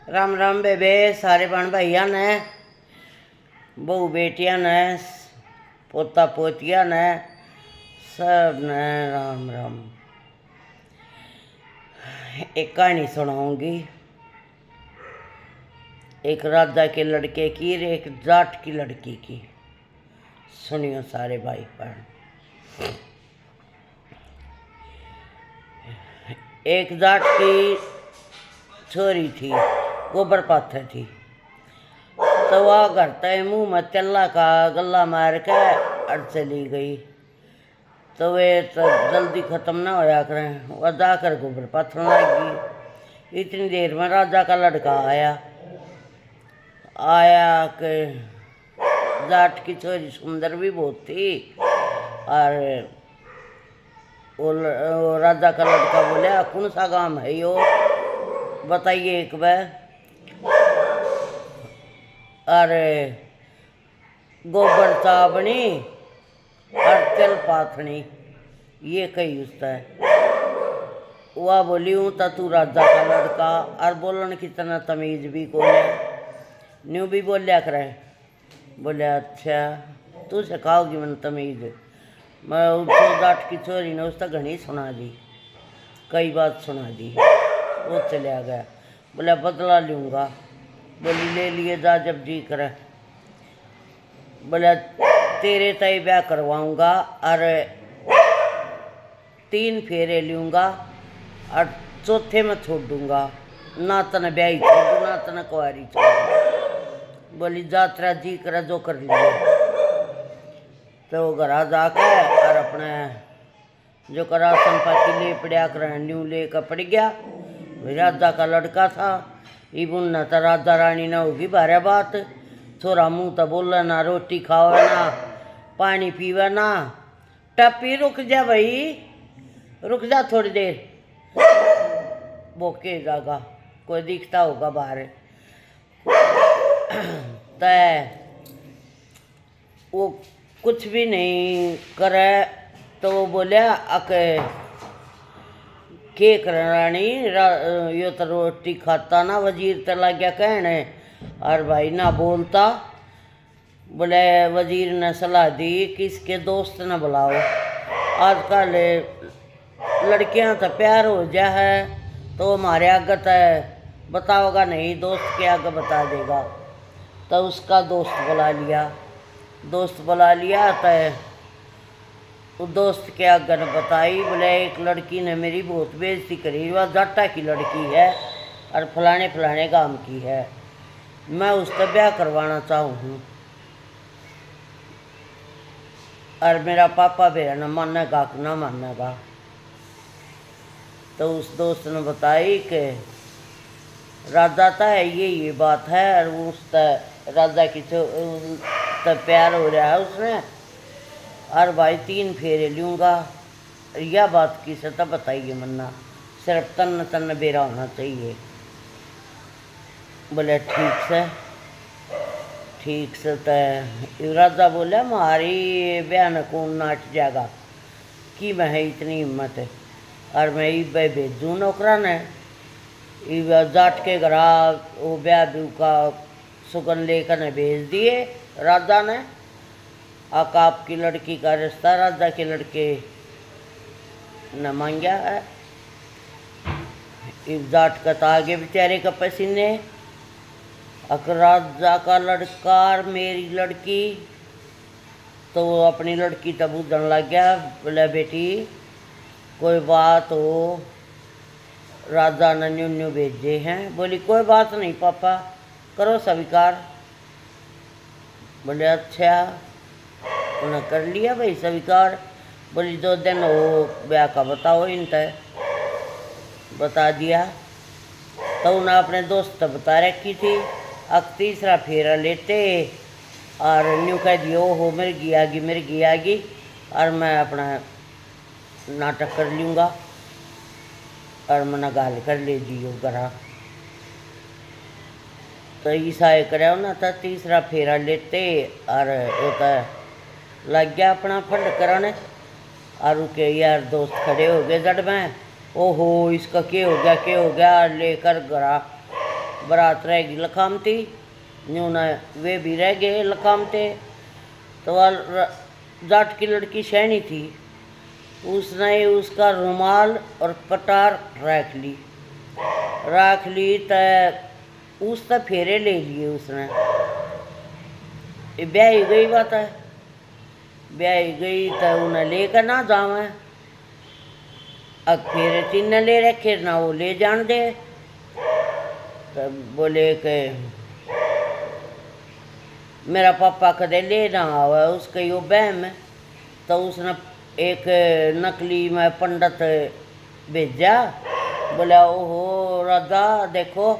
राम राम बेबे, सारे बहन भैया ने, बहू बेटिया ने, पोता पोतिया ने, सब ने राम राम। एक कहानी सुनाऊंगी, एक राजा के लड़के की और एक जाट की लड़की की। सुनियो सारे भाई बहन। एक जाट की छोरी थी, गोबर पाथर थी, तो वह घर तय मुँह में तेला का गला मार के अड़ चली गई। तो वे तो जल्दी ख़त्म ना होया करें, वह जाकर गोबर पाथर लगी। इतनी देर में राजा का लड़का आया कि जाट की छोरी सुंदर भी बहुत थी। और वो राजा का लड़का बोला, कौन सा गांव है यो, बताइए एक बार। अरे गोबर चावनी और तिल पाथनी, ये कही उसता है। वह बोली, हूँ तो तू राजा का लड़का और बोलन की तरह तमीज भी को न्यू भी बोलिया करे। बोले अच्छा, तू सिखाओगी मन तमीज। मैं उसको जाट की छोरी ने उसका घनी सुना दी, कई बात सुना दी। वो चलिया गया। बोला बदला लूँगा। बोली ले लिए जा जब जी करे। बोला तेरे तय ब्याह करवाऊँगा और 3 फेरे लूँगा और चौथे में छोड़ दूँगा, ना तने ब्याही छोड़ ना तने कुंवारी छोड़। बोली जात्रा जी करे जो कर लिए। तो वो घर जाके और अपने जो करा संपत्ति ले पड़ा कर न्यू ले कर पड़ गया। राजा का लड़का था, इबुन न तो राजा रानी न होगी बारे बात। छोरा मुँह तो बोले ना, रोटी खावे ना, पानी पीवे ना। टप्पी रुक जा भाई, रुक जा थोड़ी देर, बोके जागा, कोई दिखता होगा बाहर। तय वो कुछ भी नहीं करे। तो वो बोलिया अके के कर रानी, यो तो रोटी खाता ना। वजीर तो लग गया कहने, और भाई ना बोलता। बोले वजीर ने सलाह दी कि इसके दोस्त न बुलाओ। आजकल लड़कियां तो प्यार हो जा है तो हमारे आगे तो बताओगा नहीं, दोस्त के आगे बता देगा। तो उसका दोस्त बुला लिया। दोस्त बुला लिया तो दोस्त के आगे ने बताई। बोले एक लड़की ने मेरी बहुत बेइज्जती करी, वह जाटा की लड़की है और फलाने फलाने गांव की है, मैं उसका ब्याह करवाना चाहूँ और मेरा पापा भी न मानेगा कि ना मानेगा। तो उस दोस्त ने बताई कि राजा था ये बात है और उस राजा की तो प्यार हो रहा है उसने, और भाई 3 फेरे लूँगा। यह बात की सता बताइए मन्ना, सिर्फ तन तन बेरा होना चाहिए। बोले ठीक से तो राजा बोला हमारी बयान कौन नाच जाएगा कि मैं है इतनी हिम्मत है। और मैं भाई भेजूँ नौकरा ने जाट के घर वो ब्याह का सुगन लेकर ने भेज दिए राजा ने। आकाब की लड़की का रिश्ता राजा के लड़के न मांगा है। इस जाट का तो आगे बेचारे का पसीने। अगर राजा का लड़का और मेरी लड़की, तो वो अपनी लड़की तब उधन लग गया। बोले बेटी कोई बात हो, राजा ने न्यू भेजे हैं। बोली कोई बात नहीं पापा, करो स्वीकार। बोले अच्छा, उन्हें कर लिया भाई स्वीकार। बोली 2 दिन हो ब्याह का बताओ इन तय। बता दिया। तो उन्हें अपने दोस्त बता रखी थी। अब तीसरा फेरा लेते और न्यू कह दियो हो मिर्गी आगी और मैं अपना नाटक कर लूँगा और मना गाल कर ले जियो करा। तो ईसा करे ना तो तीसरा फेरा लेते और वो तो लग गया अपना फंड कराने। और के यार दोस्त खड़े हो गए जड़ में, ओहो इसका क्या हो गया लेकर गरा। बारात रहेगी लखामती, यूँ ना वे भी रह गए लखामते। तो वह जाट की लड़की शहनी थी, उसने उसका रुमाल और पटार रख ली तो उस तक फेरे ले लिए उसने। ब्याह ही गई बात है, ब्याह ही गई तो उन्हें लेकर ना जावे, अब फेरे तीन ले रखे ना वो ले जान दे। तो बोले कि मेरा पापा कदे ले ना आवे, उसके यो बहम। तो उसने एक नकली में पंडित भेजा, बोला ओहो राजा देखो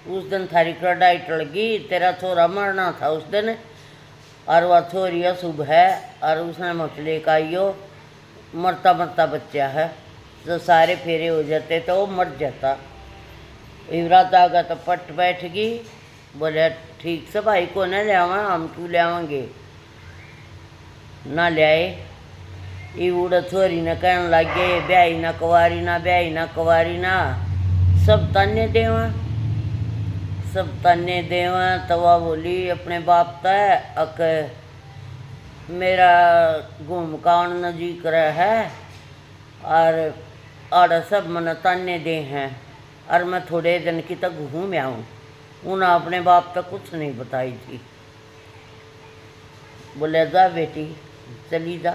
उस दिन थारी कड़ाई टल गई, तेरा छोरा मरना था उस दिन और वह छोरी अशुभ है और उसने मछली का यो मरता मरता बच्चा है, तो सारे फेरे हो जाते तो वो मर जाता। राजा आ गया तो पट बैठ गई, बोले ठीक से भाई को न ले आवा, हम क्यों ले आवेंगे, ना ले आए। ये उड़ा छोरी ने कहने लगे ब्याही ना कुंवारी ना, ब्याही ना कुंवारी ना, सब ताने देवा, सब ताने देवा। तो वह बोली अपने बाप तय अक मेरा घूम कान नजी कर है और आड़ा सब मन ताने दे हैं और मैं थोड़े दिन की तक घूम आऊँ। उन्हें अपने बाप तक कुछ नहीं बताई थी। बोले जा बेटी चली जा,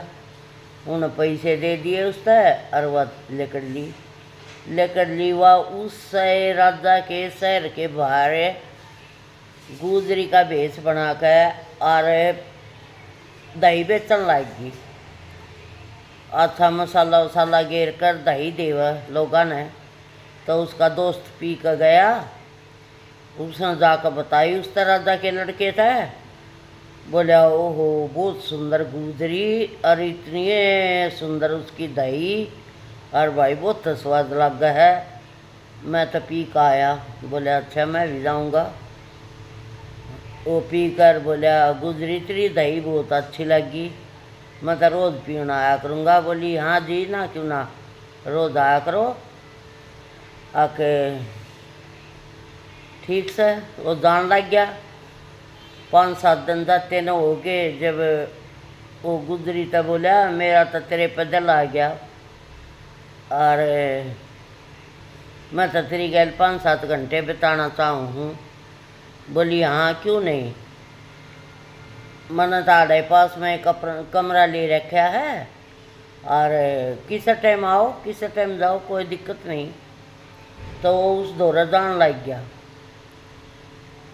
उन्हें पैसे दे दिए उस तय और वह लेकर ली वह उस राजा के शहर के बाहर गुजरी का भेष बना कर और दही बेचन लागी। अच्छा मसाला वसाला घेर कर दही देवा लोगों ने। तो उसका दोस्त पी कर गया, उसने जाकर बताई उस राजा के लड़के थे। बोला ओहो बहुत सुंदर गुजरी और इतनी सुंदर उसकी दही और भाई बहुत स्वाद लग है, मैं तो पी कर आया। बोला अच्छा मैं भी जाऊँगा। वो पी कर बोला गुजरी तेरी दही बहुत अच्छी लगी, मैं तो रोज़ पीना आया करूँगा। बोली हाँ जी ना क्यों ना, रोज़ आया करो। आके ठीक से वो जान लग गया। 5-7 दिन जाते न हो गए, जब वो गुजरी तो बोला मेरा तो तेरे पे दिल आ गया और मैं तो तेरी गैल 5-7 घंटे बिताना चाहूँ हूँ। बोली हाँ क्यों नहीं, मैंने ताड़े पास में कमरा ले रखा है और किस टाइम आओ किस टाइम जाओ कोई दिक्कत नहीं। तो वो उस दौरे जान लग गया,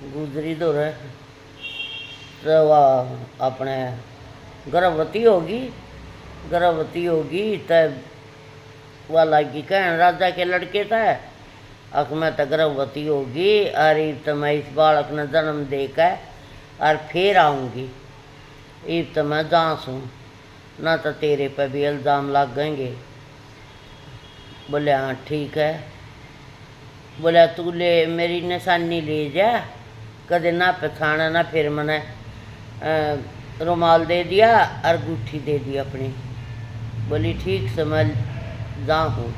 गुजरी दौरे। तो वह अपने गर्भवती होगी तब वह लगी कहन राजा के लड़के थे अक मैं तो गर्भवती होगी और तो मैं इस बालक ने जन्म देकर और फिर आऊँगी, इब तो मैं जांस हूँ ना तो तेरे पे भी इल्ज़ाम लग गएंगे। बोले हाँ ठीक है। बोला तू ले मेरी निशानी ले जा, कदे ना पछाना ना, फिर मैंने रुमाल दे दिया और गुट्ठी दे दी अपनी। बोली ठीक से मैं जाऊँ।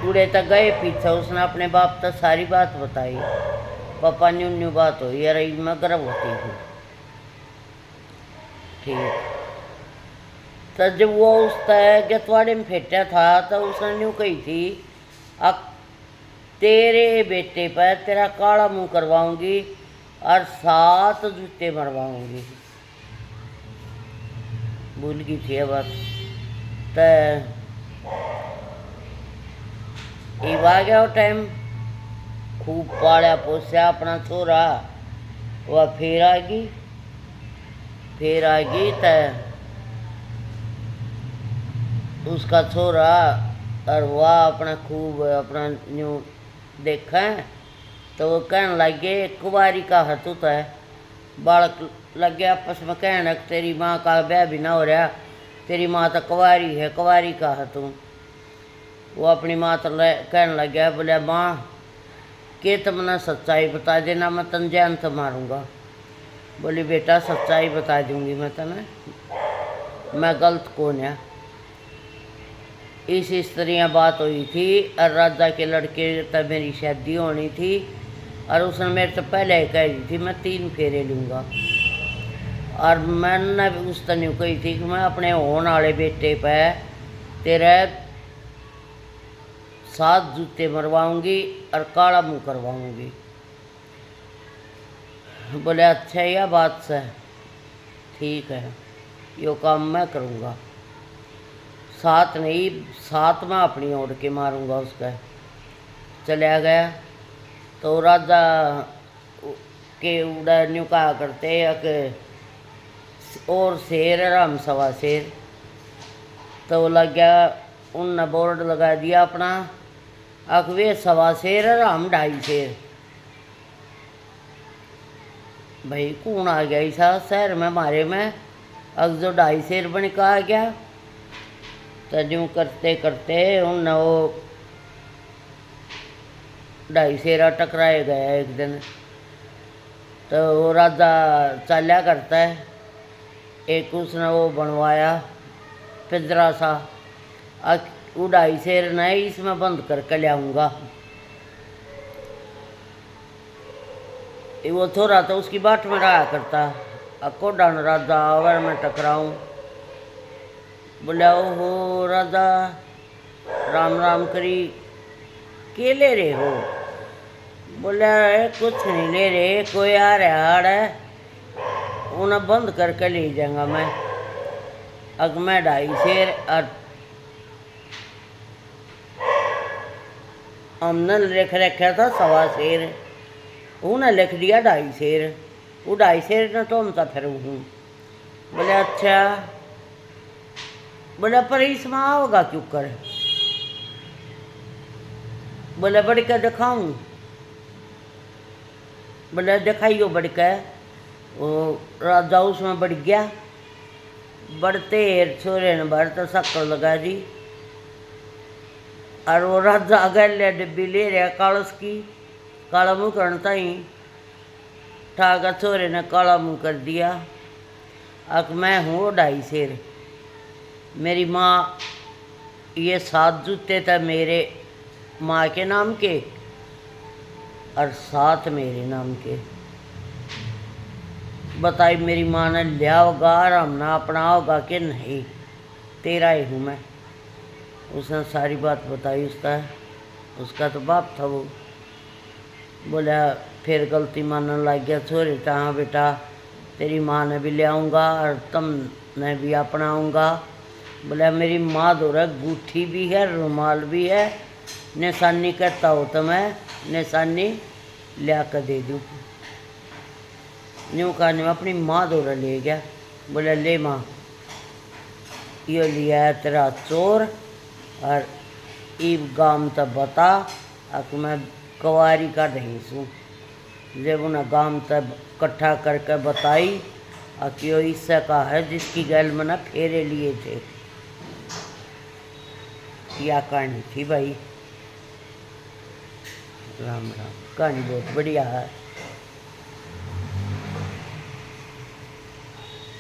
उड़े तक गए पीछे, उसने अपने बाप तक सारी बात बताई। पापा न्यू बात हुई यार मैं गर्भवती हूँ। ठीक तो जब वो उस गतवाड़े में फेंटा था तो उसने न्यू कही थी अब तेरे बेटे पर तेरा काला मुंह करवाऊंगी और 7 जूते मरवाऊंगी। भूल गई थी बात। तो अब आ गया वो टाइम, खूब पाला पोसा अपना छोरा। वह फिर आ गई तो उसका छोरा और वह अपना खूब अपना न्यू देखा तो वो कहने लगे कुंवारी का हतु तो है। बालक लग गया आपस में कहने तेरी माँ का ब्याह भी ना हो रहा, तेरी माँ तो कुंवारी है, कुंवारी का हतु। वो अपनी माँ तो कहने लग गया, बोले माँ के तुमने सच्चाई बता देना, मैं तन जान तो मारूँगा। बोली बेटा सच्चाई बता दूँगी मैं तने, मैं गलत कौन है। इस तरह बात हुई थी। और राजा के लड़के तब मेरी शादी होनी थी और उसने मेरे से पहले ही कह दी थी मैं 3 फेरे लूँगा। और मैंने उस तन कही थी कि मैं अपने होने वाले बेटे पे तेरे 7 जूते मरवाऊँगी और काला मुँह करवाऊँगी। बोले अच्छा यह बात से ठीक है, यो काम मैं करूँगा। 7 नहीं 7 मैं अपनी ओर के मारूँगा उसका। चला गया तो राजा के उड़ा न्यू कहा करते कि और शेर राम सवा शेर। तो वो लग गया, उनने बोर्ड लगा दिया अपना, अक वे 1.25 शेर और हम 2.5 शेर। भाई कौन आ गया ऐसा शहर में हमारे में, अग जो 2.5 शेर बन का आ गया। तो यूँ करते करते उन वो 2.5 शेरा टकराए गया एक दिन। तो वो राजा चाल्या करता है, एक उसने वो बनवाया पिंजरा सा, वो 2.5 शेर नहीं इसमें बंद करके लाऊंगा। वो थोड़ा तो उसकी बाट में रहा करता, अको डान राजा अवर में टकराऊं। बोला ओहो राजा राम राम करी, के ले रहे हो? बोला कुछ नहीं ले रहे, कोई आ रहा हाड़ है उन्हें बंद करके ले जाऊंगा मैं। अग मैं 2.5 शेर और हमने लिख रखा था 1.25 शेर, उन्हें लिख दिया 2.5 शेर। वो 2.5 शेर ने तो हम तो फिर हूँ। बोले अच्छा। बोले पर इसमें आओगा क्यों कर? बोले बड़ी का दिखाऊँ? बोले दिखाइयो बड़ी का। वो राजा उसमें बढ़ गया, बढ़ते छोरे ने भर तो शक्कर लगा दी। और वो राजा अगले डिब्बी ले रहा कालस की, काला मुँह करता ही ठाका छोरे ने काला मुँह कर दिया। अक मैं हूँ 2.5 शेर, मेरी माँ ये 7 जूते थे मेरे माँ के नाम के और 7 मेरे नाम के। बताई मेरी माँ ने लिया होगा और हमने अपना होगा कि नहीं, तेरा ही हूँ मैं। उसने सारी बात बताई। उसका तो बाप था वो। बोला फिर गलती मानने लग गया छोरे, हाँ बेटा तेरी माँ ने भी ले आऊँगा और तुम ने भी अपनाऊँगा। बोला मेरी माँ दौरा गूठी भी है, रुमाल भी है, निशानी करता हो तो मैं निशानी लिया कर दे दूँ। न्यू कहने में अपनी माँ दौरा ले गया। बोला ले माँ यो लिया है तेरा चोर, और ईब गाम तब बता अक मैं कवारी का रही सूँ। जब उन्हें गाम तब इकट्ठा करके बताई कि वो इससे का है जिसकी गैल में ना फेरे लिए थे। यह कहानी थी भाई। राम राम। कहानी बहुत बढ़िया है।